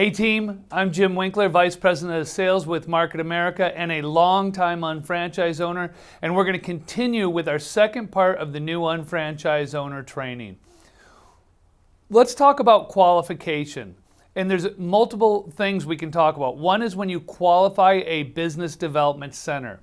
Hey team, I'm Jim Winkler, Vice President of Sales with Market America and a longtime UnFranchise owner, and we're going to continue with our second part of the new UnFranchise Owner Training. Let's talk about qualification. And there's multiple things we can talk about. One is when you qualify a business development center.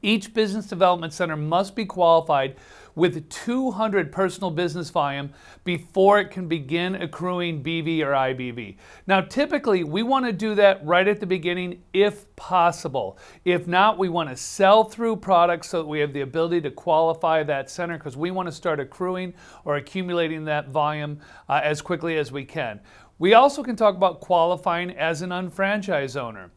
Each business development center must be qualified with 200 personal business volume before it can begin accruing BV or IBV. Now, typically, we want to do that right at the beginning if possible. If not, we want to sell through products so that we have the ability to qualify that center because we want to start accruing or accumulating that volume as quickly as we can. We also can talk about qualifying as an unfranchised owner.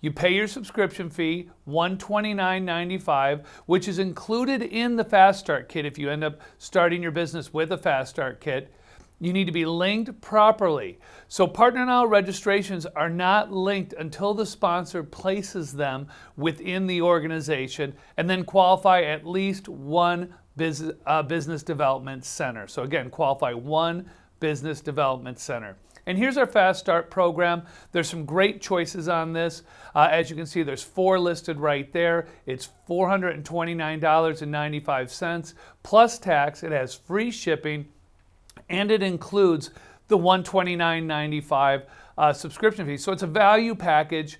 You pay your subscription fee, $129.95, which is included in the Fast Start Kit if you end up starting your business with a Fast Start Kit. You need to be linked properly. So partner now registrations are not linked until the sponsor places them within the organization and then qualify at least one business development center. So again, qualify one business development center. And here's our Fast Start program. There's some great choices on this. As you can see, there's 4 listed right there. It's $429.95 plus tax. It has free shipping, and it includes the $129.95 subscription fee. So it's a value package.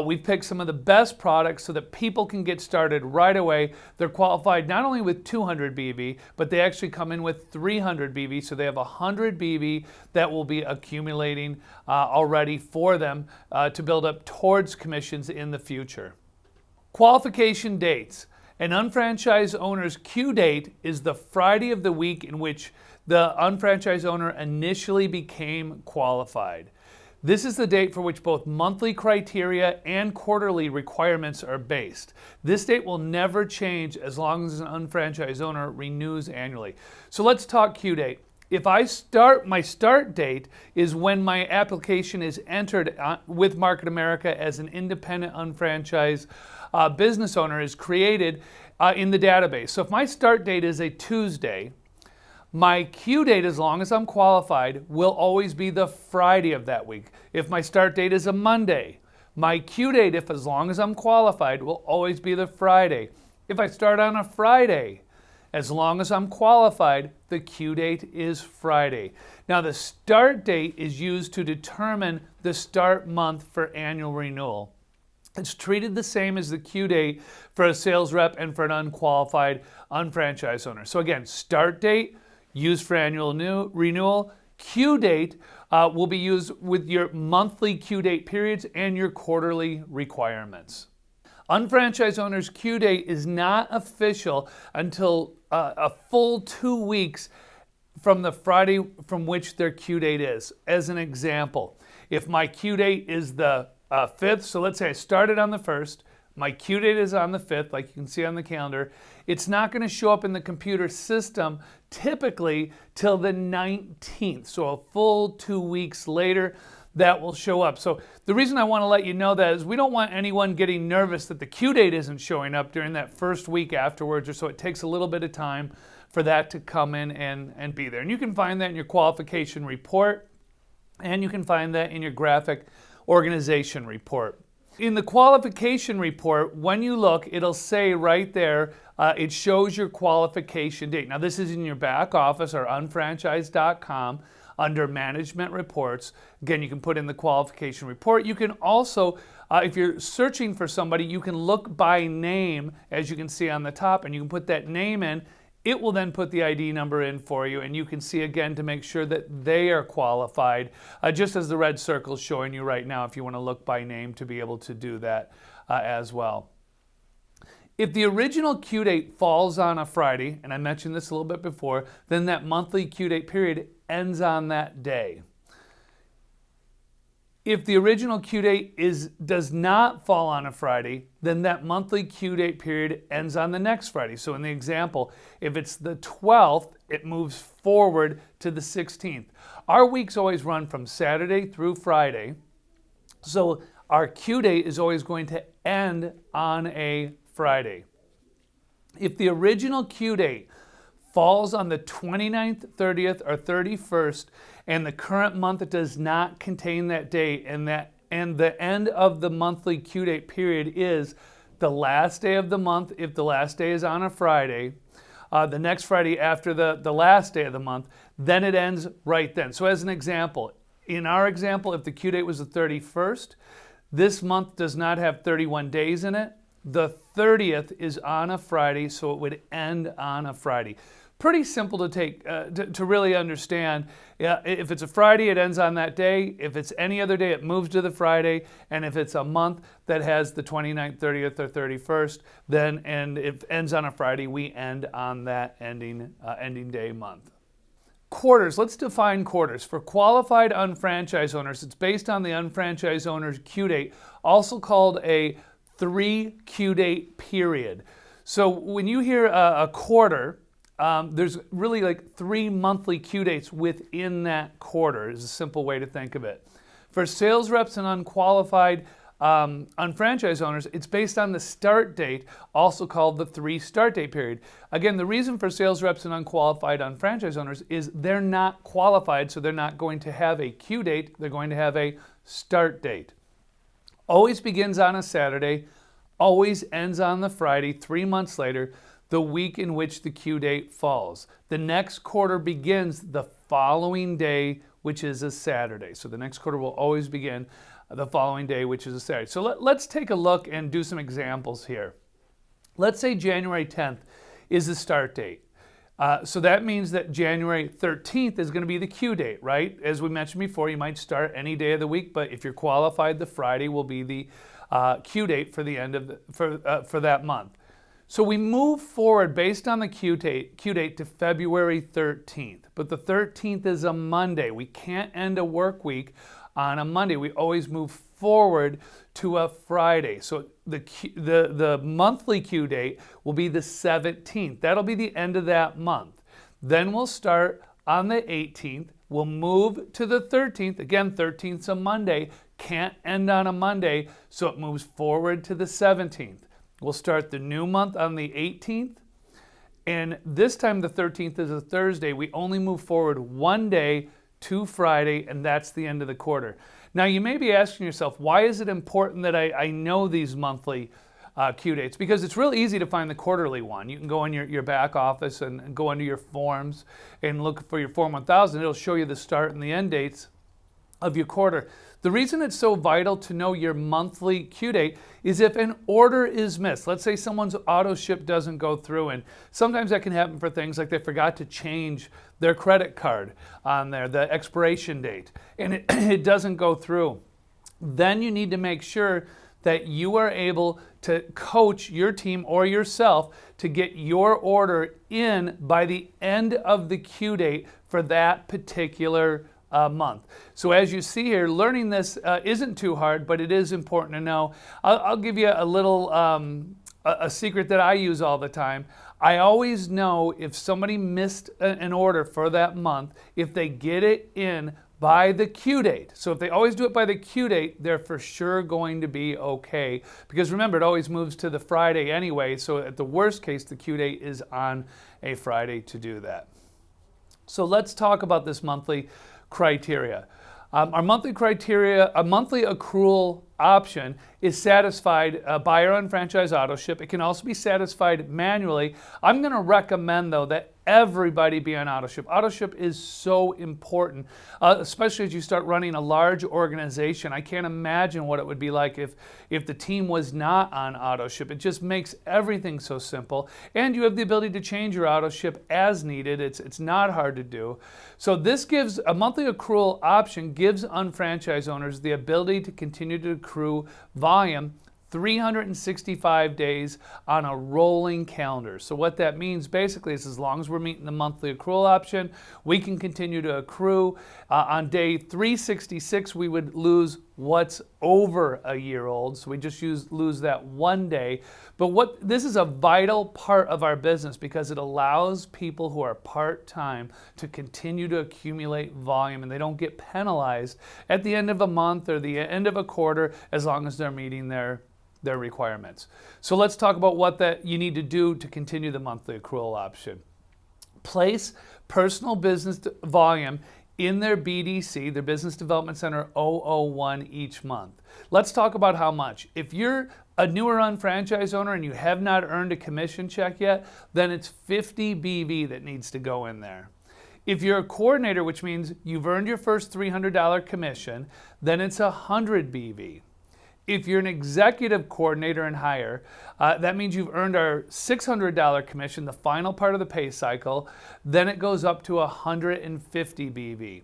We've picked some of the best products so that people can get started right away. They're qualified not only with 200 BV, but they actually come in with 300 BV. So they have 100 BV that will be accumulating already for them to build up towards commissions in the future. Qualification dates. An unfranchised owner's Q date is the Friday of the week in which the unfranchised owner initially became qualified. This is the date for which both monthly criteria and quarterly requirements are based. This date will never change as long as an unfranchised owner renews annually. So let's talk Q date. If my start date is when my application is entered with Market America as an independent unfranchised business owner is created in the database. So if my start date is a Tuesday, my Q date, as long as I'm qualified, will always be the Friday of that week. If my start date is a Monday, my Q date, if as long as I'm qualified, will always be the Friday. If I start on a Friday, as long as I'm qualified, the Q date is Friday. Now, the start date is used to determine the start month for annual renewal. It's treated the same as the Q date for a sales rep and for an unqualified unfranchised owner. So again, start date, used for annual renewal. Q date will be used with your monthly Q date periods and your quarterly requirements. Unfranchised owner's Q date is not official until a full 2 weeks from the Friday from which their Q date is. As an example, if my Q date is the 5th, so let's say I started on the 1st, my Q date is on the 5th, like you can see on the calendar. It's not going to show up in the computer system typically till the 19th. So a full 2 weeks later, that will show up. So the reason I want to let you know that is we don't want anyone getting nervous that the Q date isn't showing up during that first week afterwards, or so it takes a little bit of time for that to come in and be there. And you can find that in your qualification report, and you can find that in your graphic organization report. In the qualification report, when you look, it'll say right there, it shows your qualification date. Now, this is in your back office or unfranchise.com under management reports. Again, you can put in the qualification report. You can also, if you're searching for somebody, you can look by name, as you can see on the top, and you can put that name in. It will then put the ID number in for you, and you can see again to make sure that they are qualified, just as the red circle is showing you right now if you want to look by name to be able to do that as well. If the original Q date falls on a Friday, and I mentioned this a little bit before, then that monthly Q date period ends on that day. If the original Q date does not fall on a Friday, then that monthly Q date period ends on the next Friday. So in the example, if it's the 12th, it moves forward to the 16th. Our weeks always run from Saturday through Friday, so our Q date is always going to end on a Friday. If the original Q date falls on the 29th, 30th, or 31st, and the current month does not contain that date, and the end of the monthly Q date period is the last day of the month, if the last day is on a Friday, the next Friday after the last day of the month, then it ends right then. So as an example, in our example, if the Q date was the 31st, this month does not have 31 days in it. The 30th is on a Friday, so it would end on a Friday. Pretty simple to take to really understand. Yeah, if it's a Friday, it ends on that day. If it's any other day, it moves to the Friday. And if it's a month that has the 29th, 30th, or 31st, then and if it ends on a Friday, we end on that ending day month. Quarters. Let's define quarters. For qualified unfranchised owners, it's based on the unfranchised owner's Q date, also called a 3 Q date period. So when you hear a quarter, there's really like 3 monthly Q dates within that quarter is a simple way to think of it. For sales reps and unqualified unfranchised owners, it's based on the start date, also called the 3 start date period. Again, the reason for sales reps and unqualified unfranchised owners is they're not qualified, so they're not going to have a Q date, they're going to have a start date. Always begins on a Saturday, always ends on the Friday, 3 months later, the week in which the Q date falls. The next quarter begins the following day, which is a Saturday. So the next quarter will always begin the following day, which is a Saturday. So let's take a look and do some examples here. Let's say January 10th is the start date. So that means that January 13th is going to be the Q date, right? As we mentioned before, you might start any day of the week, but if you're qualified, the Friday will be the Q date for the end of for that month. So we move forward based on the Q date to February 13th, but the 13th is a Monday. We can't end a work week on a Monday. We always move forward to a Friday. So the monthly Q date will be the 17th. That'll be the end of that month. Then we'll start on the 18th. We'll move to the 13th. Again, 13th's a Monday. Can't end on a Monday, so it moves forward to the 17th. We'll start the new month on the 18th, and this time the 13th is a Thursday. We only move forward one day to Friday, and that's the end of the quarter. Now, you may be asking yourself, why is it important that I know these monthly Q dates? Because it's really easy to find the quarterly one. You can go in your back office and go into your forms and look for your Form 1000. It'll show you the start and the end dates of your quarter. The reason it's so vital to know your monthly Q date is if an order is missed. Let's say someone's auto ship doesn't go through, and sometimes that can happen for things like they forgot to change their credit card on there, the expiration date, and it doesn't go through. Then you need to make sure that you are able to coach your team or yourself to get your order in by the end of the Q date for that particular month. So as you see here, learning this isn't too hard, but it is important to know. I'll give you a little a secret that I use all the time. I always know if somebody missed an order for that month, if they get it in by the Q date. So if they always do it by the Q date, they're for sure going to be okay. Because remember, it always moves to the Friday anyway, so at the worst case, the Q date is on a Friday to do that. So let's talk about this monthly criteria. Our monthly criteria, a monthly accrual option is satisfied by our unfranchised auto ship. It can also be satisfied manually. I'm going to recommend, though, that everybody be on auto ship. Auto ship is so important, especially as you start running a large organization. I can't imagine what it would be like if the team was not on auto ship. It just makes everything so simple, and you have the ability to change your auto ship as needed. It's not hard to do. So this gives a monthly accrual option, gives unfranchised owners the ability to continue to accrue volume 365 days on a rolling calendar. So what that means basically is as long as we're meeting the monthly accrual option, we can continue to accrue. On day 366, we would lose what's over a year old. So we just lose that one day. But this is a vital part of our business because it allows people who are part-time to continue to accumulate volume, and they don't get penalized at the end of a month or the end of a quarter as long as they're meeting their requirements. So let's talk about what you need to do to continue the monthly accrual option. place personal business volume in their BDC, their Business Development Center 001 each month. Let's talk about how much. If you're a newer unfranchised owner and you have not earned a commission check yet, then it's 50 BV that needs to go in there. If you're a coordinator, which means you've earned your first $300 commission, then it's 100 BV. If you're an executive coordinator and higher, that means you've earned our $600 commission, the final part of the pay cycle, then it goes up to 150 BV.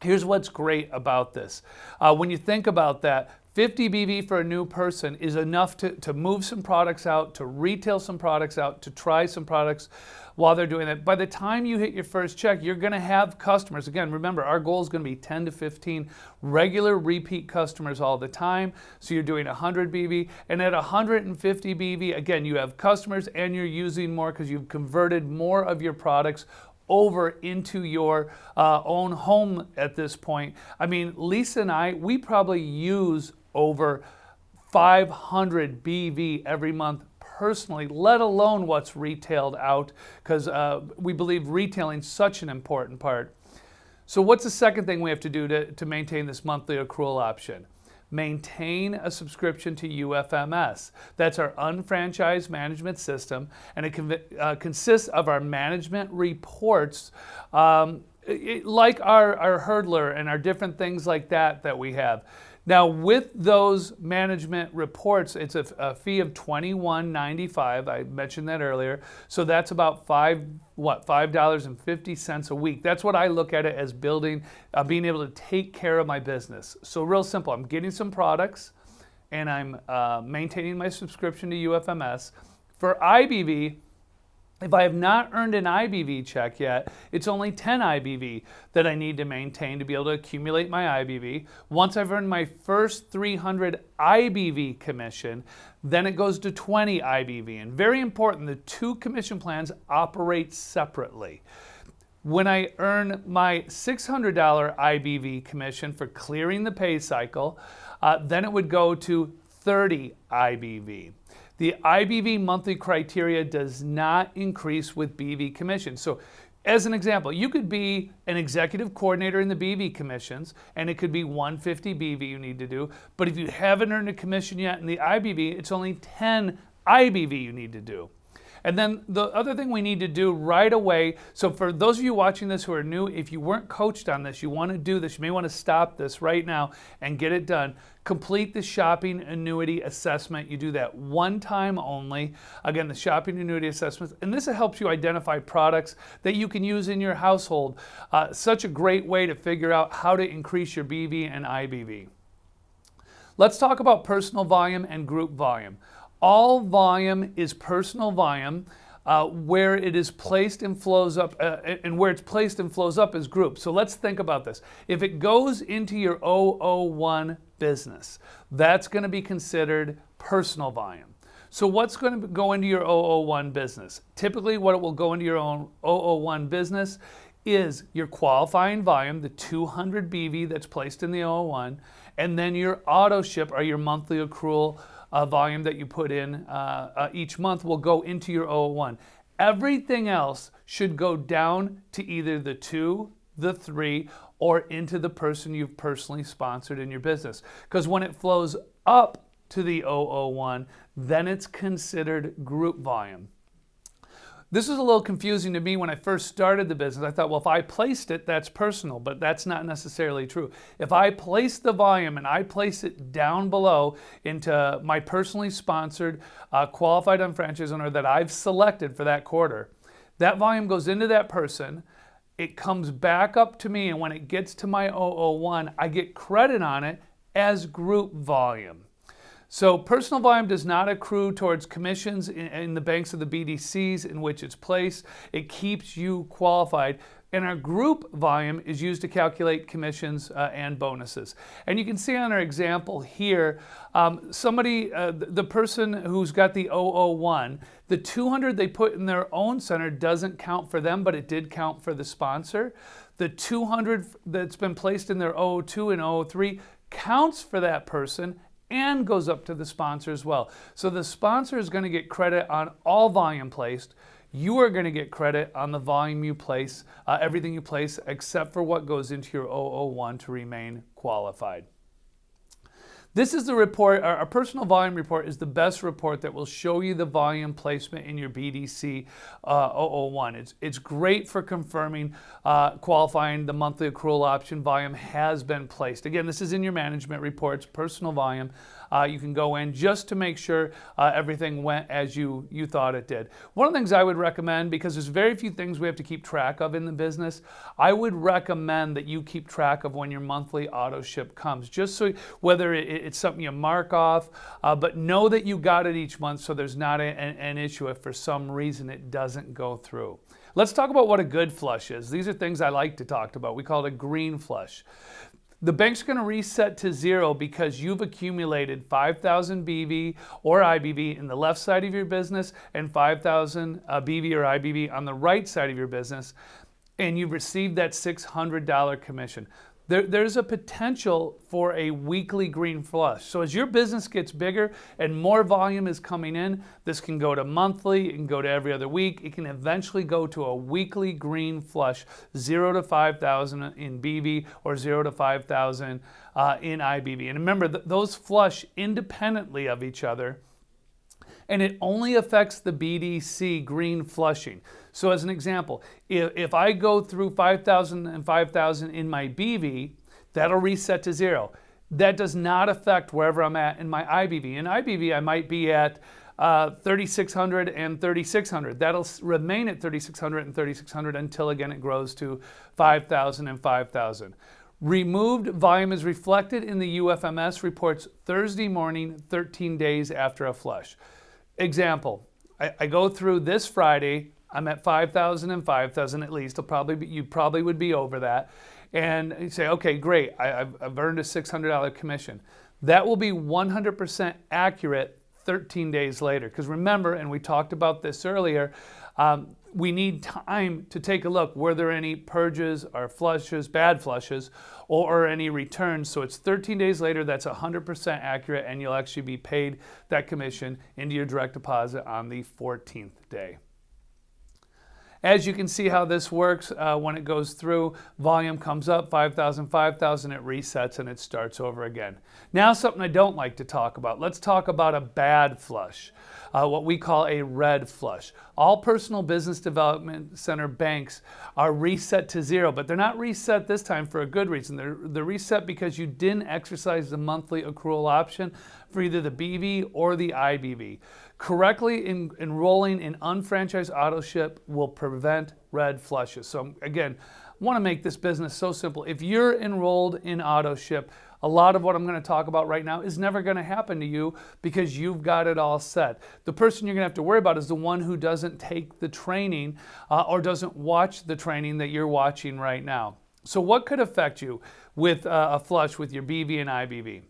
Here's what's great about this. When you think about that, 50 BV for a new person is enough to move some products out, to retail some products out, to try some products while they're doing that. By the time you hit your first check, you're going to have customers. Again, remember, our goal is going to be 10 to 15 regular repeat customers all the time. So you're doing 100 BV. And at 150 BV, again, you have customers and you're using more because you've converted more of your products over into your own home at this point. I mean, Lisa and I, we probably use over 500 BV every month personally, let alone what's retailed out, because we believe retailing is such an important part. So what's the second thing we have to do to maintain this monthly accrual option? Maintain a subscription to UFMS. That's our unfranchised management system, and it consists of our management reports, like our hurdler and our different things like that we have. Now, with those management reports, it's a fee of $21.95. I mentioned that earlier. So that's about $5.50 a week. That's what I look at it as building, being able to take care of my business. So real simple. I'm getting some products, and I'm maintaining my subscription to UFMS. For IBV, if I have not earned an IBV check yet, it's only 10 IBV that I need to maintain to be able to accumulate my IBV. Once I've earned my first 300 IBV commission, then it goes to 20 IBV. And very important, the two commission plans operate separately. When I earn my $600 IBV commission for clearing the pay cycle, then it would go to 30 IBV. The IBV monthly criteria does not increase with BV commissions. So as an example, you could be an executive coordinator in the BV commissions, and it could be 150 BV you need to do. But if you haven't earned a commission yet in the IBV, it's only 10 IBV you need to do. And then the other thing we need to do right away, so for those of you watching this who are new, if you weren't coached on this, you want to do this, you may want to stop this right now and get it done. Complete the shopping annuity assessment. You do that one time only. Again, the shopping annuity assessment. And this helps you identify products that you can use in your household. Such a great way to figure out how to increase your BV and IBV. Let's talk about personal volume and group volume. All volume is personal volume. Where it is placed and flows up, and where it's placed and flows up is group. So let's think about this. If it goes into your 001 business, that's going to be considered personal volume. So what's going to go into your 001 business? Typically, what it will go into your own 001 business is your qualifying volume, the 200 BV that's placed in the 001, and then your auto ship or your monthly accrual volume that you put in each month will go into your 001. Everything else should go down to either the 2, the 3, or into the person you've personally sponsored in your business. Because when it flows up to the 001, then it's considered group volume. This was a little confusing to me when I first started the business. I thought, well, if I placed it, that's personal, but that's not necessarily true. If I place the volume and I place it down below into my personally sponsored qualified unfranchised owner that I've selected for that quarter, that volume goes into that person, it comes back up to me, and when it gets to my 001, I get credit on it as group volume. So personal volume does not accrue towards commissions in the banks of the BDCs in which it's placed. It keeps you qualified. And our group volume is used to calculate commissions and bonuses. And you can see on our example here, the person who's got the 001, the 200 they put in their own center doesn't count for them, but it did count for the sponsor. The 200 that's been placed in their 002 and 003 counts for that person and goes up to the sponsor as well. So the sponsor is going to get credit on all volume placed. you are going to get credit on the volume you place, everything you place, except for what goes into your 001 to remain qualified. This is the report. Our personal volume report is the best report that will show you the volume placement in your BDC 001. It's great for confirming, qualifying the monthly accrual option volume has been placed. Again, this is in your management reports, personal volume. You can go in just to make sure everything went as you thought it did. One of the things I would recommend, because there's very few things we have to keep track of in the business, I would recommend that you keep track of when your monthly auto ship comes, just so whether it's something you mark off, but know that you got it each month so there's not an issue if for some reason it doesn't go through. Let's talk about what a good flush is. These are things I like to talk about. We call it a green flush. The bank's going to reset to zero because you've accumulated 5,000 BV or IBV in the left side of your business and 5,000 BV or IBV on the right side of your business, and you've received that $600 commission. There's a potential for a weekly green flush. So as your business gets bigger and more volume is coming in, this can go to monthly, it can go to every other week, it can eventually go to a weekly green flush, 0 to 5,000 in BV or 0 to 5,000 in IBV. And remember, those flush independently of each other, and it only affects the BDC green flushing. So as an example, if I go through 5,000 and 5,000 in my BV, that'll reset to zero. That does not affect wherever I'm at in my IBV. In IBV, I might be at 3,600 and 3,600. That'll remain at 3,600 and 3,600 until, again, it grows to 5,000 and 5,000. Removed volume is reflected in the UFMS reports Thursday morning, 13 days after a flush. Example, I go through this Friday, I'm at 5,000 and 5,000 at least. You probably would be over that. And you say, okay, great, I've earned a $600 commission. That will be 100% accurate 13 days later. Because remember, and we talked about this earlier, we need time to take a look. Were there any purges or flushes, bad flushes, or any returns? So it's 13 days later, that's 100% accurate, and you'll actually be paid that commission into your direct deposit on the 14th day. As you can see how this works, when it goes through, volume comes up, 5,000, 5,000, it resets and it starts over again. Now something I don't like to talk about. Let's talk about a bad flush, what we call a red flush. All personal business development center banks are reset to zero, but they're not reset this time for a good reason. They're reset because you didn't exercise the monthly accrual option for either the BV or the IBV. Correctly enrolling in unfranchised auto ship will prevent red flushes. So again, I want to make this business so simple. If you're enrolled in auto ship, a lot of what I'm going to talk about right now is never going to happen to you because you've got it all set. The person you're going to have to worry about is the one who doesn't take the training or doesn't watch the training that you're watching right now. So what could affect you with a flush with your BV and IBV?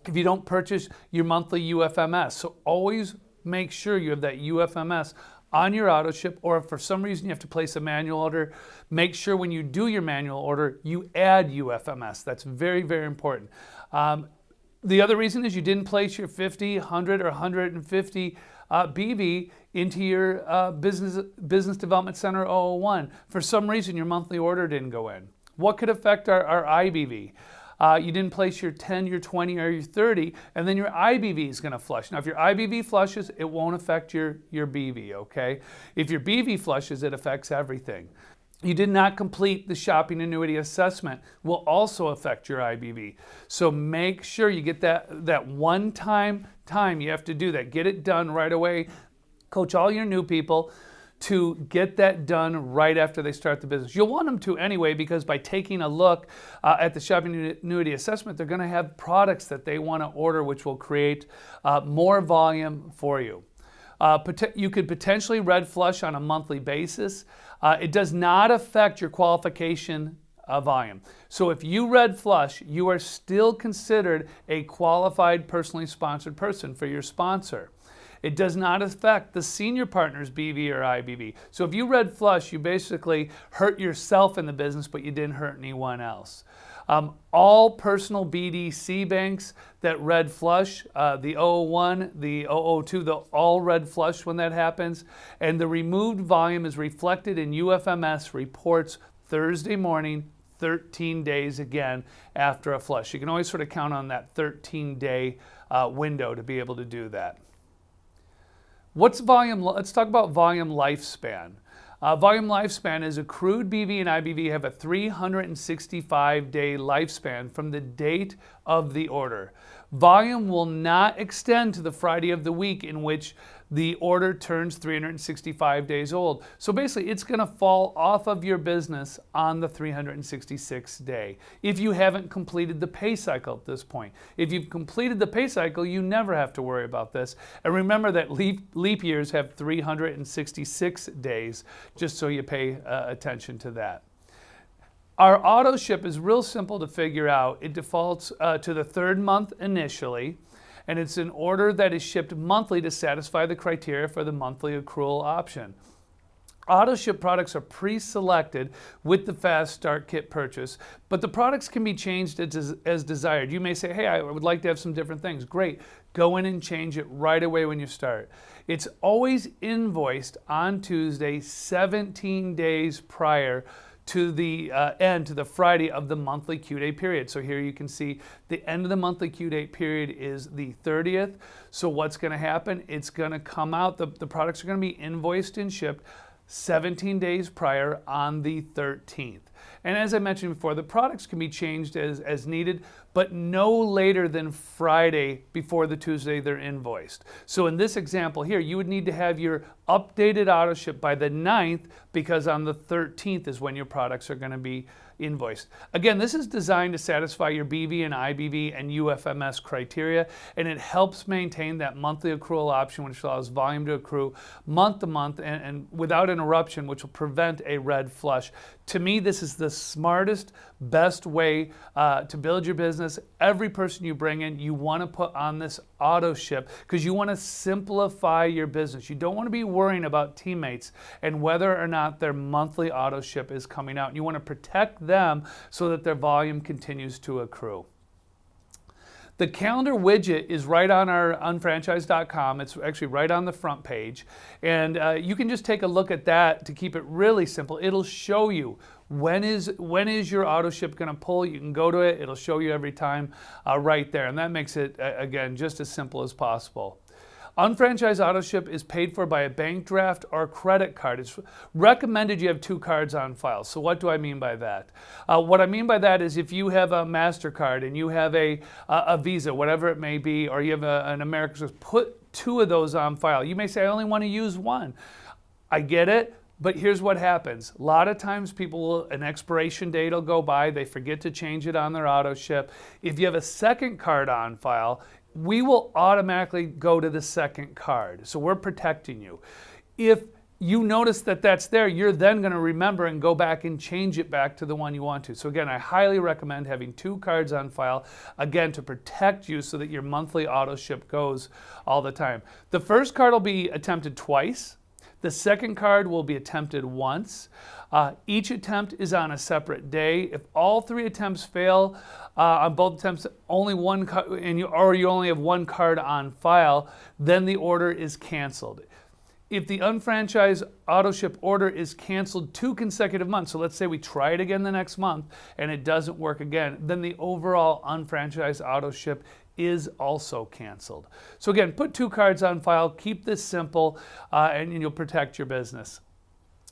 If you don't purchase your monthly UFMS, so always make sure you have that UFMS on your auto ship, or if for some reason you have to place a manual order, make sure when you do your manual order, you add UFMS. That's very, very important. The other reason is you didn't place your 50, 100, or 150 BV into your business development center 001. For some reason, your monthly order didn't go in. What could affect our IBV? You didn't place your 10, your 20, or your 30, and then your IBV is going to flush. Now, if your IBV flushes, it won't affect your BV, okay? If your BV flushes, it affects everything. You did not complete the shopping annuity assessment will also affect your IBV. So make sure you get that one-time time. You have to do that. Get it done right away. Coach all your new people to get that done right after they start the business. You'll want them to anyway, because by taking a look at the shopping annuity assessment, they're going to have products that they want to order, which will create more volume for you. You could potentially red flush on a monthly basis. It does not affect your qualification volume. So if you red flush, you are still considered a qualified personally sponsored person for your sponsor. It does not affect the senior partner's BV or IBV. So if you read flush, you basically hurt yourself in the business, but you didn't hurt anyone else. All personal BDC banks that read flush, the 001, the 002, they'll all red flush when that happens. And the removed volume is reflected in UFMS reports Thursday morning, 13 days again after a flush. You can always sort of count on that 13-day window to be able to do that. What's volume? Let's talk about volume lifespan. Volume lifespan is accrued BV and IBV have a 365-day lifespan from the date of the order. Volume will not extend to the Friday of the week in which the order turns 365 days old. So basically, it's going to fall off of your business on the 366th day if you haven't completed the pay cycle at this point. If you've completed the pay cycle, you never have to worry about this. And remember that leap years have 366 days, just so you pay attention to that. Our auto ship is real simple to figure out. It defaults to the third month initially, and it's an order that is shipped monthly to satisfy the criteria for the monthly accrual option. Auto ship products are pre-selected with the Fast Start Kit purchase, but the products can be changed as desired. You may say, hey, I would like to have some different things. Great, go in and change it right away when you start. It's always invoiced on Tuesday, 17 days prior to the end, to the Friday of the monthly Q day period. So here you can see the end of the monthly Q date period is the 30th. So what's going to happen? It's going to come out, the products are going to be invoiced and shipped 17 days prior on the 13th. And as I mentioned before, the products can be changed as needed, but no later than Friday before the Tuesday they're invoiced. So in this example here, you would need to have your updated auto ship by the 9th, because on the 13th is when your products are going to be invoiced. Again, this is designed to satisfy your BV and IBV and UFMS criteria, and it helps maintain that monthly accrual option, which allows volume to accrue month to month and without interruption, which will prevent a red flush. To me, this is the smartest, best way to build your business. Every person you bring in, you want to put on this auto ship because you want to simplify your business. You don't want to be worrying about teammates and whether or not their monthly auto ship is coming out. You want to protect them so that their volume continues to accrue. The calendar widget is right on our unfranchise.com. It's actually right on the front page. And you can just take a look at that to keep it really simple. It'll show you when is your auto ship going to pull. You can go to it. It'll show you every time right there. And that makes it, again, just as simple as possible. Unfranchised auto ship is paid for by a bank draft or credit card. It's recommended you have 2 cards on file. So what do I mean by that? What I mean by that is if you have a MasterCard and you have a Visa, whatever it may be, or you have an American Express, put 2 of those on file. You may say, I only want to use 1. I get it. But here's what happens. A lot of times an expiration date will go by, they forget to change it on their auto ship. If you have a second card on file, we will automatically go to the second card. So we're protecting you. If you notice that that's there, you're then going to remember and go back and change it back to the one you want to. So again, I highly recommend having 2 cards on file, again, to protect you so that your monthly auto ship goes all the time. The first card will be attempted twice. The second card will be attempted once. Each attempt is on a separate day. If all 3 attempts fail on both attempts, only one card, or you only have 1 card on file, then the order is canceled. If the unfranchised auto ship order is canceled 2 consecutive months, so let's say we try it again the next month and it doesn't work again, then the overall unfranchised auto ship is also canceled. So again, put 2 cards on file, keep this simple, and you'll protect your business.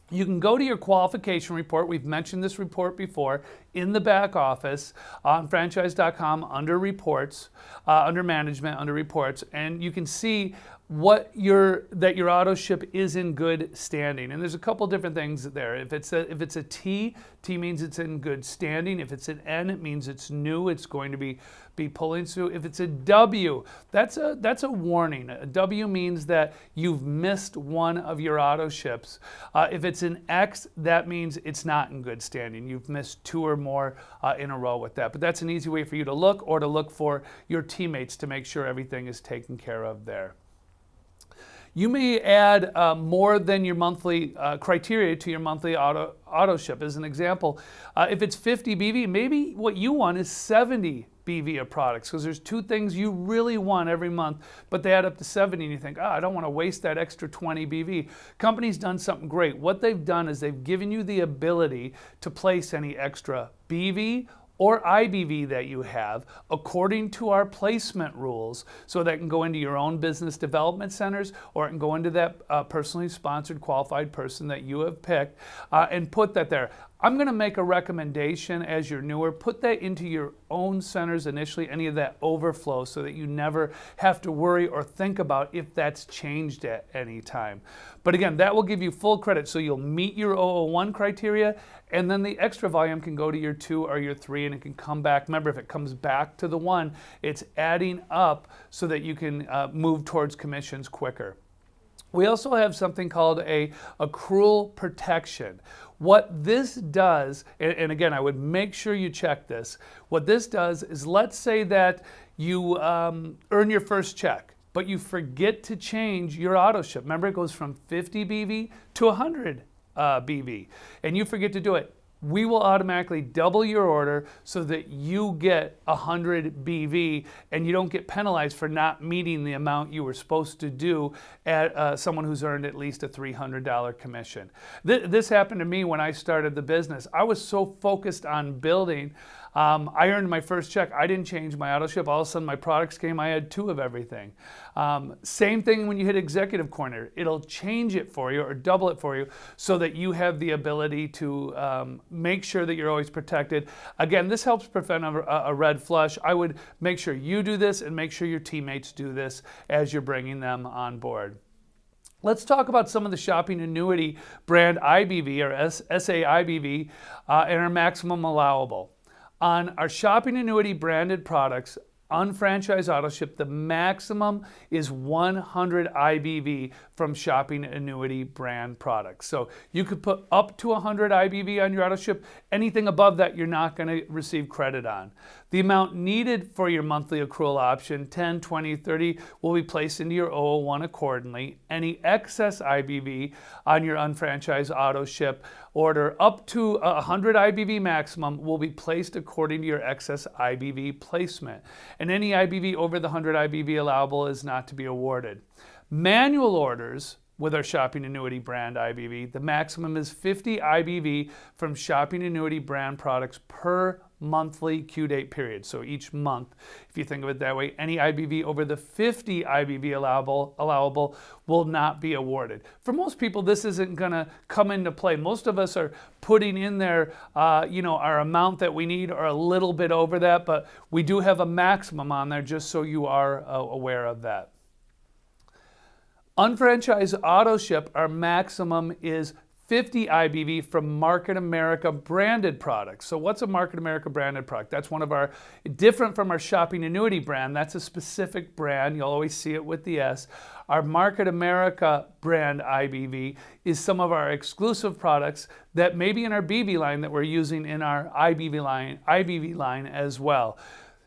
You can go to your qualification report. We've mentioned this report before in the back office on franchise.com under reports, under management, under reports, and you can see that your auto ship is in good standing. And there's a couple different things there. If it's a T means it's in good standing. If it's an N, it means it's new. It's going to be pulling through. If it's a W, that's a warning. A W means that you've missed one of your auto ships. If it's an X, that means it's not in good standing. You've missed 2 or more in a row with that. But that's an easy way for you to look, or to look for your teammates to make sure everything is taken care of there. You may add more than your monthly criteria to your monthly auto ship. As an example, if it's 50 BV, maybe what you want is 70 BV of products, because there's two things you really want every month, but they add up to 70, and you think, I don't want to waste that extra 20 BV. Company's done something great. What they've done is they've given you the ability to place any extra BV or IBV that you have according to our placement rules, so that can go into your own business development centers, or it can go into that personally sponsored qualified person that you have picked, and put that there. I'm going to make a recommendation as you're newer. Put that into your own centers initially, any of that overflow, so that you never have to worry or think about if that's changed at any time. But again, that will give you full credit, so you'll meet your 001 criteria, and then the extra volume can go to your 2 or your 3, and it can come back. Remember, if it comes back to the 1, it's adding up so that you can move towards commissions quicker. We also have something called a accrual protection. What this does, and again, I would make sure you check this. What this does is, let's say that you earn your first check, but you forget to change your auto ship. Remember, it goes from 50 BV to 100 BV, and you forget to do it. We will automatically double your order so that you get 100 BV, and you don't get penalized for not meeting the amount you were supposed to do at someone who's earned at least a $300 commission. This happened to me when I started the business. I was so focused on building. I earned my first check. I didn't change my auto ship. All of a sudden, my products came. I had 2 of everything. Same thing when you hit executive coordinator. It'll change it for you or double it for you so that you have the ability to make sure that you're always protected. Again, this helps prevent a red flush. I would make sure you do this, and make sure your teammates do this as you're bringing them on board. Let's talk about some of the Shopping Annuity brand IBV or SA IBV and our maximum allowable. On our Shopping Annuity branded products, UnFranchise Auto Ship, the maximum is 100 IBV from Shopping Annuity brand products. So you could put up to 100 IBV on your auto ship. Anything above that, you're not going to receive credit on. The amount needed for your monthly accrual option, 10, 20, 30, will be placed into your 001 accordingly. Any excess IBV on your UnFranchise Auto Ship order up to 100 IBV maximum will be placed according to your excess IBV placement. And any IBV over the 100 IBV allowable is not to be awarded. Manual orders with our Shopping Annuity brand IBV, the maximum is 50 IBV from Shopping Annuity brand products per monthly Q date period. So each month, if you think of it that way, any IBV over the 50 IBV allowable will not be awarded. For most people, this isn't going to come into play. Most of us are putting in there, our amount that we need, or a little bit over that, but we do have a maximum on there, just so you are aware of that. UnFranchise Auto Ship, our maximum is 50 IBV from Market America branded products. So what's a Market America branded product? That's one of our, different from our Shopping Annuity brand. That's a specific brand. You'll always see it with the S. Our Market America brand IBV is some of our exclusive products that may be in our BV line that we're using in our IBV line as well.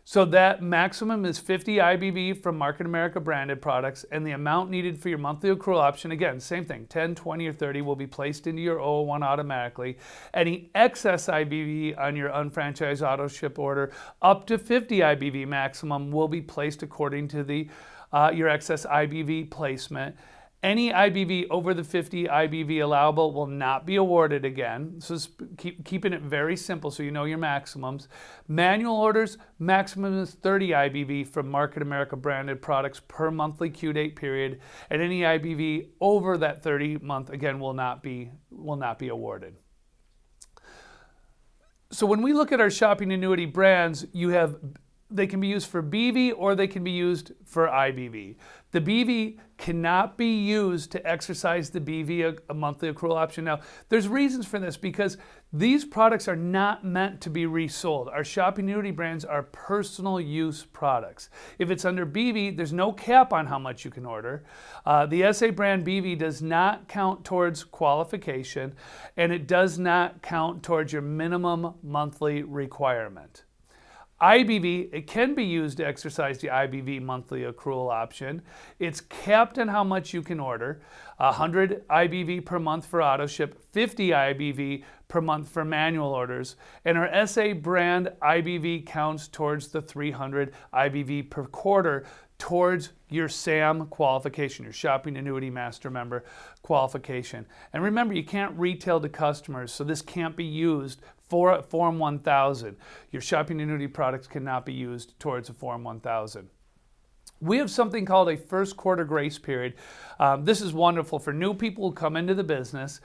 So that maximum is 50 IBV from Market America branded products, and the amount needed for your monthly accrual option, again, same thing, 10, 20, or 30 will be placed into your 001 automatically. Any excess IBV on your UnFranchise Auto Ship order up to 50 IBV maximum will be placed according to the your excess IBV placement. Any IBV over the 50 IBV allowable will not be awarded again. So keeping it very simple so you know your maximums. Manual orders, maximum is 30 IBV from Market America branded products per monthly Q date period. And any IBV over that 30-month, again, will not be awarded. So when we look at our Shopping Annuity brands, they can be used for BV or they can be used for IBV. The BV cannot be used to exercise the BV, a monthly accrual option. Now, there's reasons for this, because these products are not meant to be resold. Our Shopping Annuity brands are personal use products. If it's under BV, there's no cap on how much you can order. The SA brand BV does not count towards qualification, and it does not count towards your minimum monthly requirement. IBV, it can be used to exercise the IBV monthly accrual option. It's capped on how much you can order. 100 IBV per month for auto ship, 50 IBV per month for manual orders. And our SA brand IBV counts towards the 300 IBV per quarter towards your SAM qualification, your Shopping Annuity Master Member qualification. And remember, you can't retail to customers, so this can't be used for a Form 1000. Your Shopping Annuity products cannot be used towards a Form 1000. We have something called a first quarter grace period. This is wonderful for new people who come into the business.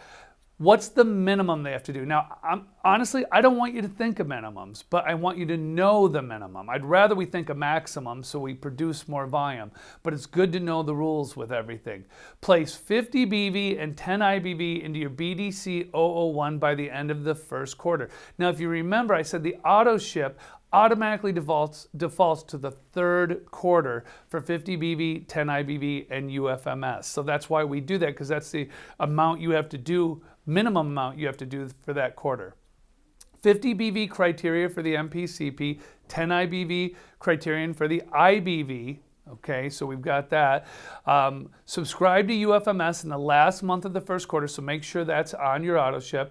What's the minimum they have to do? Now, honestly, I don't want you to think of minimums, but I want you to know the minimum. I'd rather we think of maximum so we produce more volume, but it's good to know the rules with everything. Place 50 BV and 10 IBV into your BDC 001 by the end of the first quarter. Now, if you remember, I said the auto ship automatically defaults to the third quarter for 50 BV, 10 IBV, and UFMS. So that's why we do that, because that's the amount you have to do, minimum amount you have to do for that quarter. 50 BV criteria for the MPCP, 10 IBV criterion for the IBV. Okay, so we've got that. Subscribe to UFMS in the last month of the first quarter, so make sure that's on your auto ship.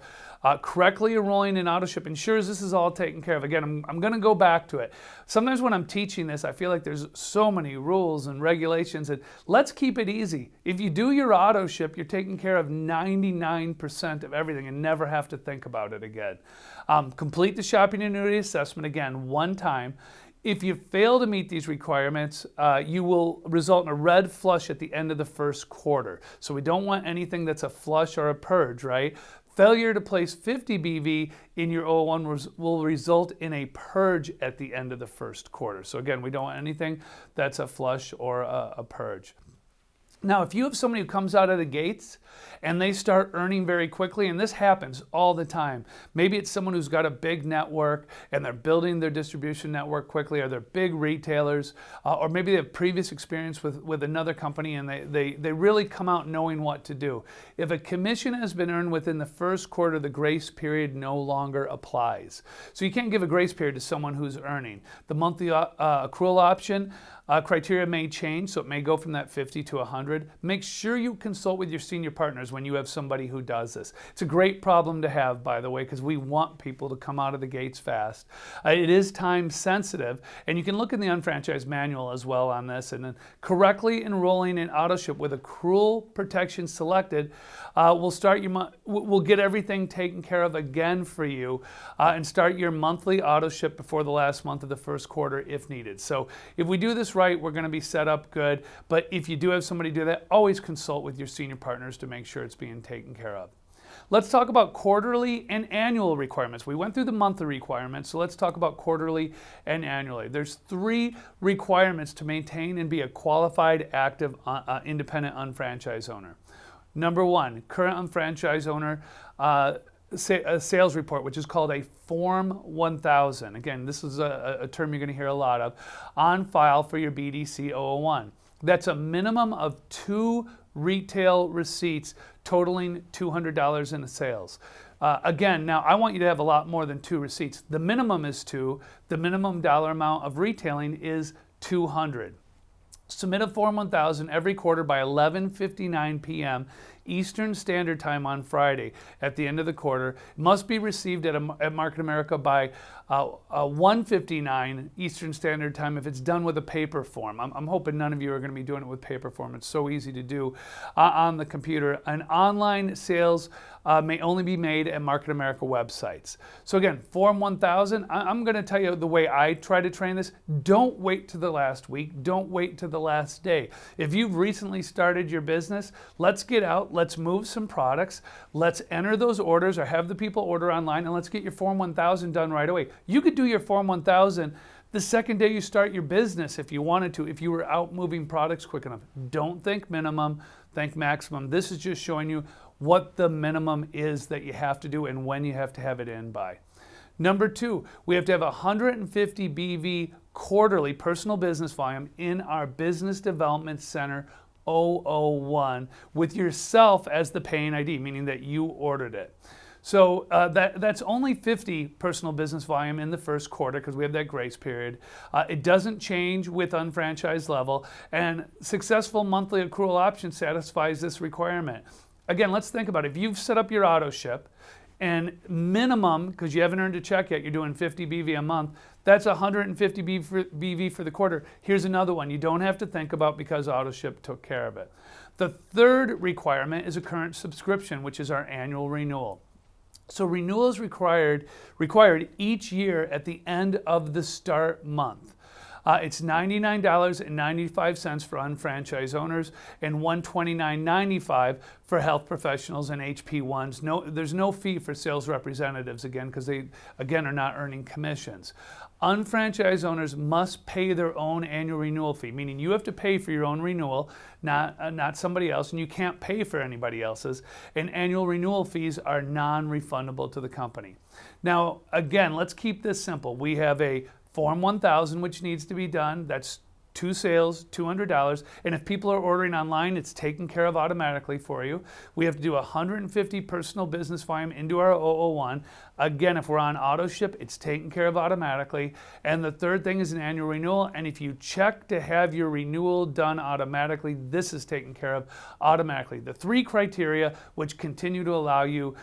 Correctly enrolling in auto ship ensures this is all taken care of. Again, I'm going to go back to it. Sometimes when I'm teaching this, I feel like there's so many rules and regulations, and let's keep it easy. If you do your auto ship, you're taking care of 99% of everything and never have to think about it again. Complete the Shopping Annuity assessment, again, one time. If you fail to meet these requirements, you will result in a red flush at the end of the first quarter. So we don't want anything that's a flush or a purge, right? Failure to place 50 BV in your 01 will result in a purge at the end of the first quarter. So again, we don't want anything that's a flush or a purge. Now, if you have somebody who comes out of the gates and they start earning very quickly, and this happens all the time, maybe it's someone who's got a big network and they're building their distribution network quickly, or they're big retailers, or maybe they have previous experience with another company and they really come out knowing what to do. If a commission has been earned within the first quarter, the grace period no longer applies. So you can't give a grace period to someone who's earning. The monthly accrual option criteria may change, so it may go from that 50 to 100. Make sure you consult with your senior partners when you have somebody who does this. It's a great problem to have, by the way, because we want people to come out of the gates fast. It is time sensitive, and you can look in the UnFranchise manual as well on this. And then correctly enrolling in AutoShip with accrual protection selected will get everything taken care of again for you, and start your monthly AutoShip before the last month of the first quarter if needed. So if we do this right, we're going to be set up good. But if you do have somebody do that, always consult with your senior partners to make sure it's being taken care of. Let's talk about quarterly and annual requirements. We went through the monthly requirements, so let's talk about quarterly and annually. There's 3 requirements to maintain and be a qualified, active, independent unfranchise owner. Number 1, current unfranchise owner a sales report, which is called a Form 1000. Again, this is a term you're going to hear a lot of, on file for your BDC 001. That's a minimum of 2 retail receipts totaling $200 in sales. Again, now I want you to have a lot more than 2 receipts. The minimum is 2. The minimum dollar amount of retailing is $200. Submit a Form 1000 every quarter by 11:59 p.m. Eastern Standard Time on Friday at the end of the quarter. It must be received at Market America by 1:59 Eastern Standard Time if it's done with a paper form. I'm hoping none of you are going to be doing it with paper form. It's so easy to do on the computer. And online sales may only be made at Market America websites. So again, Form 1000, I'm going to tell you the way I try to train this. Don't wait to the last week. Don't wait to the last day. If you've recently started your business, let's get out. Let's move some products. Let's enter those orders or have the people order online, and let's get your Form 1000 done right away. You could do your Form 1000 the second day you start your business if you wanted to, if you were out moving products quick enough. Don't think minimum, think maximum. This is just showing you what the minimum is that you have to do and when you have to have it in by. Number 2, we have to have 150 BV quarterly personal business volume in our Business Development Center 001 with yourself as the paying ID, meaning that you ordered it. So that's only 50 personal business volume in the first quarter because we have that grace period. It doesn't change with unfranchised level, and successful monthly accrual option satisfies this requirement. Again, let's think about it. If you've set up your auto ship and minimum, because you haven't earned a check yet, you're doing 50 BV a month, that's 150 BV for the quarter. Here's another one you don't have to think about because auto ship took care of it. The third requirement is a current subscription, which is our annual renewal. So renewal is required each year at the end of the start month. It's $99.95 for unfranchised owners and $129.95 for health professionals and HP1s. There's no fee for sales representatives, again, because they, again, are not earning commissions. Unfranchised owners must pay their own annual renewal fee, meaning you have to pay for your own renewal, not somebody else, and you can't pay for anybody else's. And annual renewal fees are non-refundable to the company. Now, again, let's keep this simple. We have a Form 1000, which needs to be done. That's 2 sales, $200. And if people are ordering online, it's taken care of automatically for you. We have to do 150 personal business volume into our 001. Again, if we're on auto ship, it's taken care of automatically. And the third thing is an annual renewal. And if you check to have your renewal done automatically, this is taken care of automatically. The 3 criteria which continue to allow you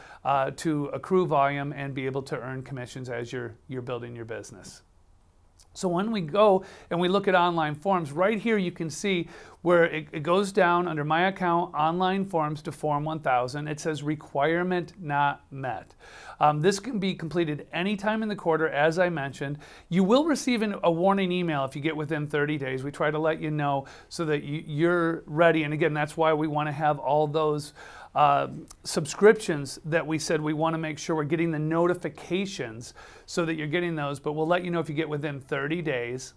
to accrue volume and be able to earn commissions as you're building your business. So when we go and we look at online forms, right here you can see where it goes down under My Account, Online Forms to Form 1000. It says requirement not met. This can be completed anytime in the quarter, as I mentioned. You will receive a warning email if you get within 30 days. We try to let you know so that you're ready. And again, that's why we want to have all those subscriptions that we said we want to make sure we're getting the notifications so that you're getting those, but we'll let you know if you get within 30 days.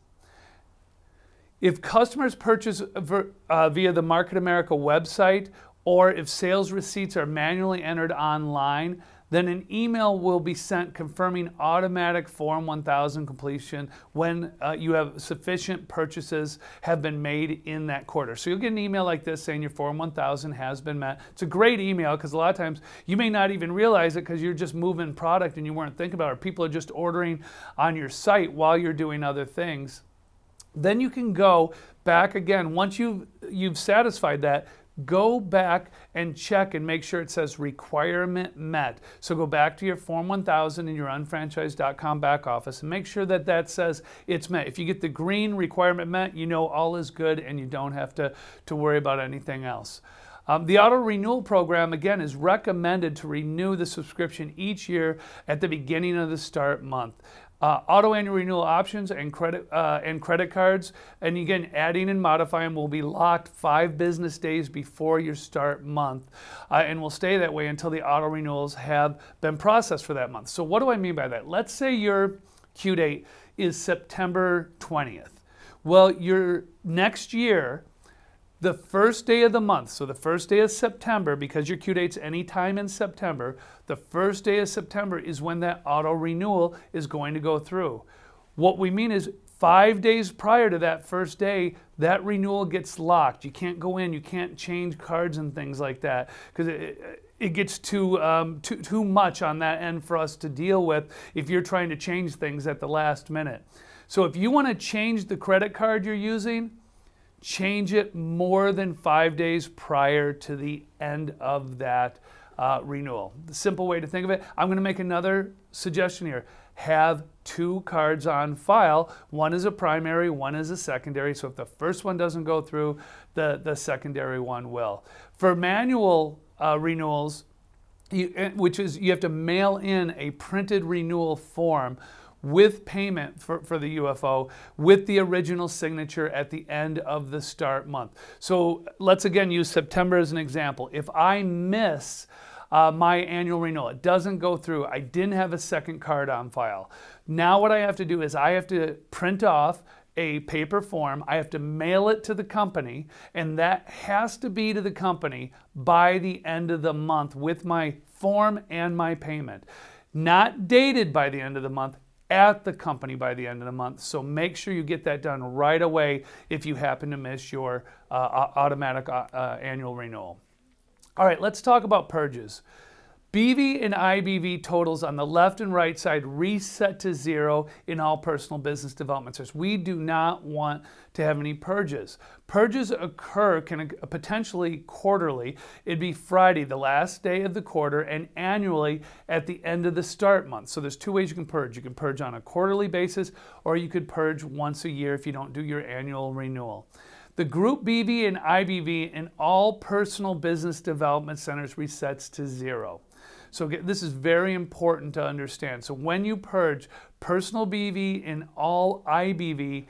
If customers purchase via the Market America website, or if sales receipts are manually entered online, then an email will be sent confirming automatic Form 1000 completion when you have sufficient purchases have been made in that quarter. So you'll get an email like this saying your Form 1000 has been met. It's a great email because a lot of times you may not even realize it because you're just moving product and you weren't thinking about it. People are just ordering on your site while you're doing other things. Then you can go back again. Once you've satisfied that, go back and check and make sure it says requirement met. So go back to your Form 1000 in your unfranchise.com back office and make sure that that says it's met. If you get the green requirement met, you know all is good and you don't have to worry about anything else. The auto renewal program, again, is recommended to renew the subscription each year at the beginning of the start month. Auto annual renewal options and credit cards, and again, adding and modifying will be locked 5 business days before your start month, and will stay that way until the auto renewals have been processed for that month. So what do I mean by that? Let's say your Q date is September 20th. Well, your next year, the first day of the month, so the first day of September, because your Q date's any time in September, the first day of September is when that auto renewal is going to go through. What we mean is 5 days prior to that first day, that renewal gets locked. You can't go in, you can't change cards and things like that because it gets too much on that end for us to deal with if you're trying to change things at the last minute. So if you want to change the credit card you're using, change it more than 5 days prior to the end of that renewal. The simple way to think of it, I'm going to make another suggestion here. Have 2 cards on file. One is a primary, one is a secondary. So if the first one doesn't go through, the secondary one will. For manual renewals, which is you have to mail in a printed renewal form with payment for the UFO, with the original signature at the end of the start month. So let's again use September as an example. If I miss my annual renewal, it doesn't go through, I didn't have a second card on file. Now what I have to do is I have to print off a paper form, I have to mail it to the company, and that has to be to the company by the end of the month with my form and my payment. Not dated by the end of the month, at the company by the end of the month. So make sure you get that done right away if you happen to miss your automatic annual renewal. All right, let's talk about purges. BV and IBV totals on the left and right side reset to zero in all personal business development centers. We do not want to have any purges. Purges can potentially quarterly. It'd be Friday, the last day of the quarter, and annually at the end of the start month. So there's two ways you can purge. You can purge on a quarterly basis, or you could purge once a year if you don't do your annual renewal. The group BV and IBV in all personal business development centers resets to zero. So this is very important to understand. So when you purge personal BV and all IBV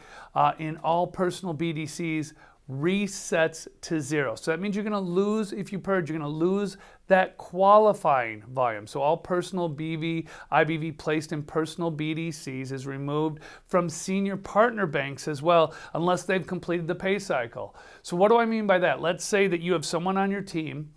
in all personal BDCs, resets to zero. So that means you're going to lose, if you purge, you're going to lose that qualifying volume. So all personal BV, IBV placed in personal BDCs is removed from senior partner banks as well, unless they've completed the pay cycle. So what do I mean by that? Let's say that you have someone on your team,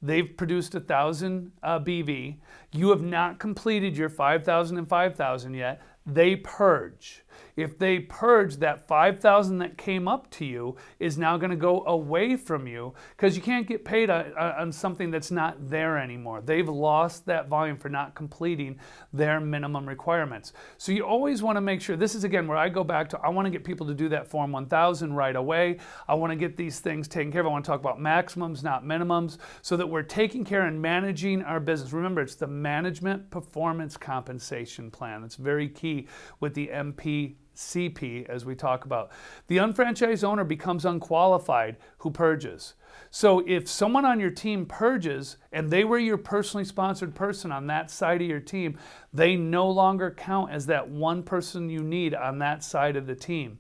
they've produced 1,000 BV, you have not completed your 5,000 and 5,000 yet, they purge. If they purge, that 5,000 that came up to you is now going to go away from you because you can't get paid on something that's not there anymore. They've lost that volume for not completing their minimum requirements. So you always want to make sure, this is again where I go back to, I want to get people to do that Form 1000 right away. I want to get these things taken care of. I want to talk about maximums, not minimums, so that we're taking care and managing our business. Remember, it's the Management Performance Compensation Plan. That's very key with the MPCP, as we talk about. The unfranchised owner becomes unqualified who purges. So if someone on your team purges and they were your personally sponsored person on that side of your team, they no longer count as that one person you need on that side of the team.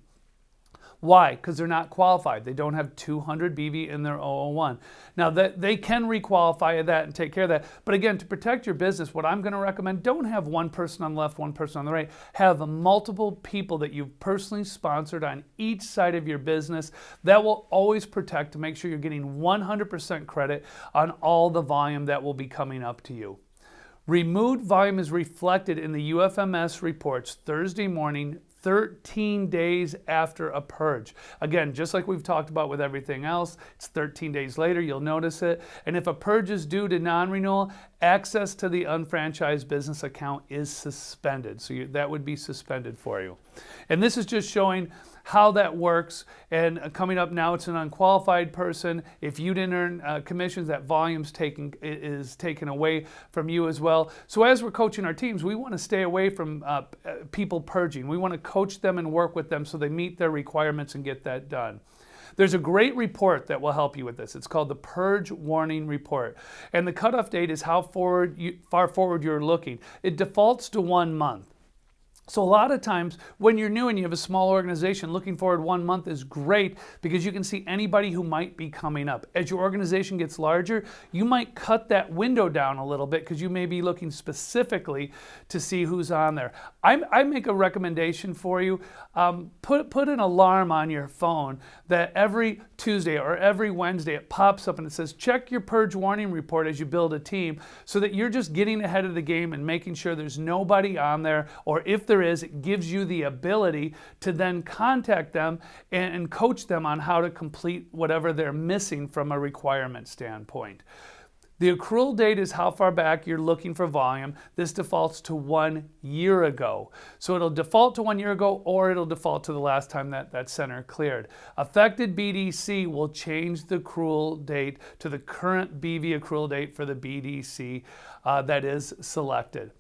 Why? Because they're not qualified. They don't have 200 BV in their 001. Now, they can requalify that and take care of that. But again, to protect your business, what I'm going to recommend, don't have one person on the left, one person on the right. Have multiple people that you've personally sponsored on each side of your business. That will always protect to make sure you're getting 100% credit on all the volume that will be coming up to you. Removed volume is reflected in the UFMS reports Thursday morning, 13 days after a purge. Again, just like we've talked about with everything else, it's 13 days later, you'll notice it. And if a purge is due to non-renewal, access to the unfranchised business account is suspended. So that would be suspended for you. And this is just showing how that works. And coming up now, it's an unqualified person. If you didn't earn commissions, that volume's is taken away from you as well. So as we're coaching our teams, we want to stay away from people purging. We want to coach them and work with them so they meet their requirements and get that done. There's a great report that will help you with this. It's called the Purge Warning Report. And the cutoff date is how far forward you're looking. It defaults to 1 month. So a lot of times when you're new and you have a small organization, looking forward 1 month is great because you can see anybody who might be coming up. As your organization gets larger, you might cut that window down a little bit because you may be looking specifically to see who's on there. I make a recommendation for you. Put an alarm on your phone that every Tuesday or every Wednesday it pops up and it says, check your Purge Warning Report as you build a team, so that you're just getting ahead of the game and making sure there's nobody on there, or if there is, it gives you the ability to then contact them and coach them on how to complete whatever they're missing from a requirement standpoint. The accrual date is how far back you're looking for volume. This defaults to 1 year ago. So it'll default to 1 year ago, or it'll default to the last time that center cleared. Affected BDC will change the accrual date to the current BV accrual date for the BDC that is selected.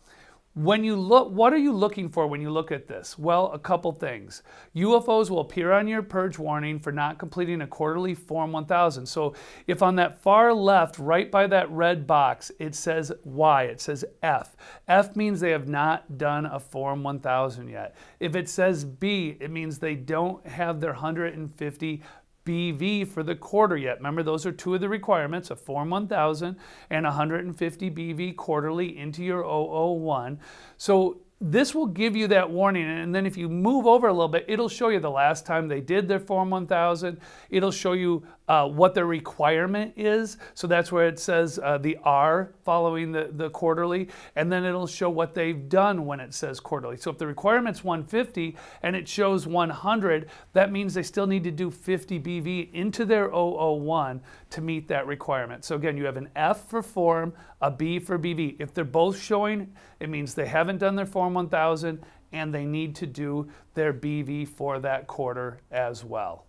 When you look, what are you looking for when you look at this? Well, a couple things. UFOs will appear on your purge warning for not completing a quarterly Form 1000. So if on that far left, right by that red box, it says Y, it says F. F means they have not done a Form 1000 yet. If it says B, it means they don't have their 150 BV for the quarter yet. Remember, those are two of the requirements, a Form 1000 and 150 BV quarterly into your 001. So this will give you that warning, and then if you move over a little bit, it'll show you the last time they did their Form 1000. It'll show you what their requirement is. So that's where it says the R following the quarterly, and then it'll show what they've done when it says quarterly. So if the requirement's 150 and it shows 100, that means they still need to do 50 BV into their 001 to meet that requirement. So again, you have an F for form, a B for BV. If they're both showing, it means they haven't done their Form 1000 and they need to do their BV for that quarter as well.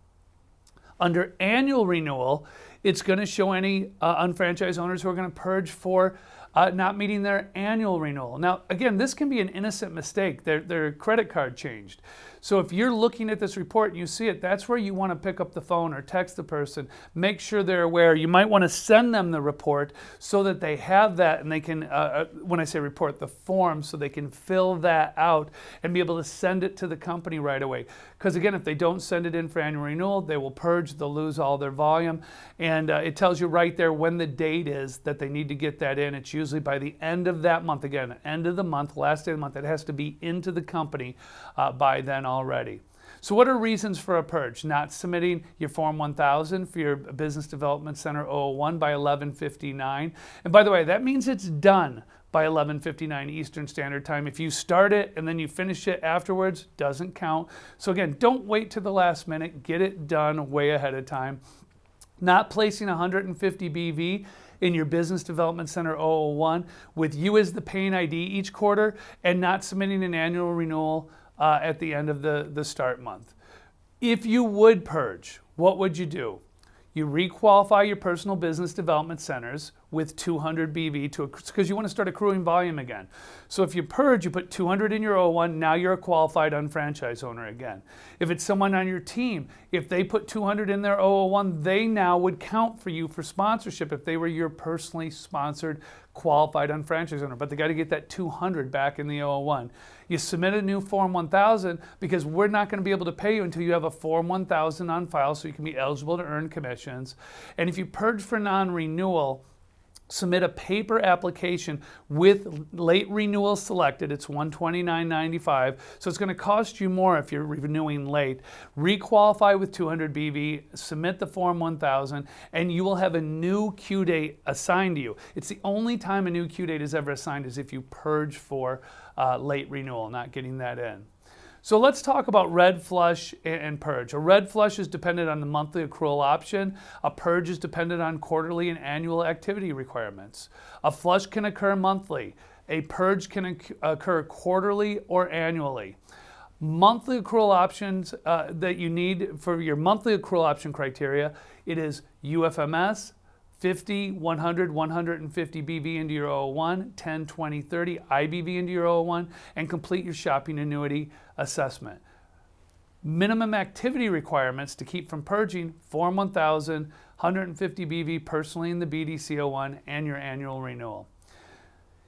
Under annual renewal, it's going to show any unfranchised owners who are going to purge for not meeting their annual renewal. Now, again, this can be an innocent mistake. Their credit card changed. So if you're looking at this report and you see it, that's where you want to pick up the phone or text the person. Make sure they're aware. You might want to send them the report so that they have that and they can, when I say report, the form, so they can fill that out and be able to send it to the company right away. Because again, if they don't send it in for annual renewal, they will purge, they'll lose all their volume. And it tells you right there when the date is that they need to get that in. It's usually by the end of that month. Again, end of the month, last day of the month. It has to be into the company by then already. So what are reasons for a purge? Not submitting your Form 1000 for your Business Development Center 001 by 11:59. And by the way, that means it's done by 11:59 Eastern Standard Time. If you start it and then you finish it afterwards, doesn't count. So again, don't wait to the last minute. Get it done way ahead of time. Not placing 150 BV in your Business Development Center 001 with you as the paying ID each quarter, and not submitting an annual renewal at the end of the start month. If you would purge, what would you do? You requalify your personal business development centers with 200 BV because you want to start accruing volume again. So if you purge, you put 200 in your 01, now you're a qualified unfranchised owner again. If it's someone on your team, if they put 200 in their 001, they now would count for you for sponsorship if they were your personally sponsored qualified unfranchised owner, but they got to get that 200 back in the 001. You submit a new Form 1000 because we're not going to be able to pay you until you have a Form 1000 on file so you can be eligible to earn commissions. And if you purge for non-renewal, submit a paper application with late renewal selected. It's $129.95, so it's going to cost you more if you're renewing late. Requalify with 200 BV, submit the Form 1000, and you will have a new Q date assigned to you. It's the only time a new Q date is ever assigned is if you purge for late renewal, not getting that in. So let's talk about red flush and purge. A red flush is dependent on the monthly accrual option. A purge is dependent on quarterly and annual activity requirements. A flush can occur monthly. A purge can occur quarterly or annually. Monthly accrual options that you need for your monthly accrual option criteria, it is UFMS, 50, 100, 150 BV into your 001, 10, 20, 30 IBV into your 001, and complete your shopping annuity assessment. Minimum activity requirements to keep from purging, Form 1000, 150 BV personally in the BDC 01, and your annual renewal.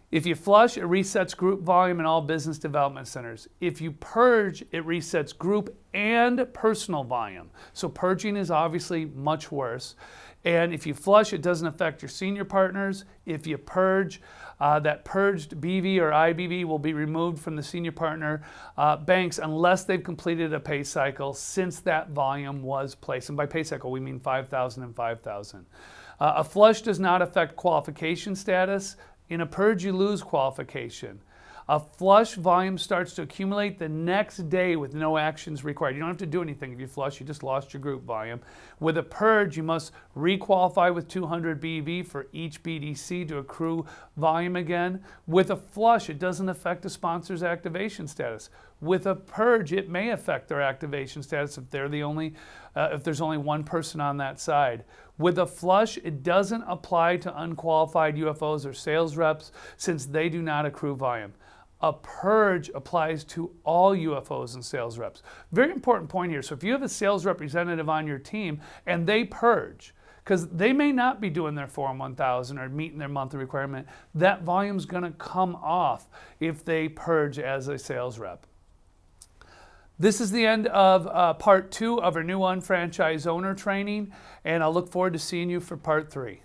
If you flush, it resets group volume in all business development centers. If you purge, it resets group and personal volume. So purging is obviously much worse. And if you flush, it doesn't affect your senior partners. If you purge, that purged BV or IBV will be removed from the senior partner banks unless they've completed a pay cycle since that volume was placed. And by pay cycle, we mean 5,000 and 5,000. A flush does not affect qualification status. In a purge, you lose qualification. A flush volume starts to accumulate the next day with no actions required. You don't have to do anything if you flush, you just lost your group volume. With a purge, you must requalify with 200 BV for each BDC to accrue volume again. With a flush, it doesn't affect a sponsor's activation status. With a purge, it may affect their activation status if they're the only, if there's only one person on that side. With a flush, it doesn't apply to unqualified UFOs or sales reps since they do not accrue volume. A purge applies to all UFOs and sales reps. Very important point here. So if you have a sales representative on your team and they purge, because they may not be doing their Form 1000 or meeting their monthly requirement, that volume's going to come off if they purge as a sales rep. This is the end of part 2 of our new UnFranchise Owner Training, and I'll look forward to seeing you for part 3.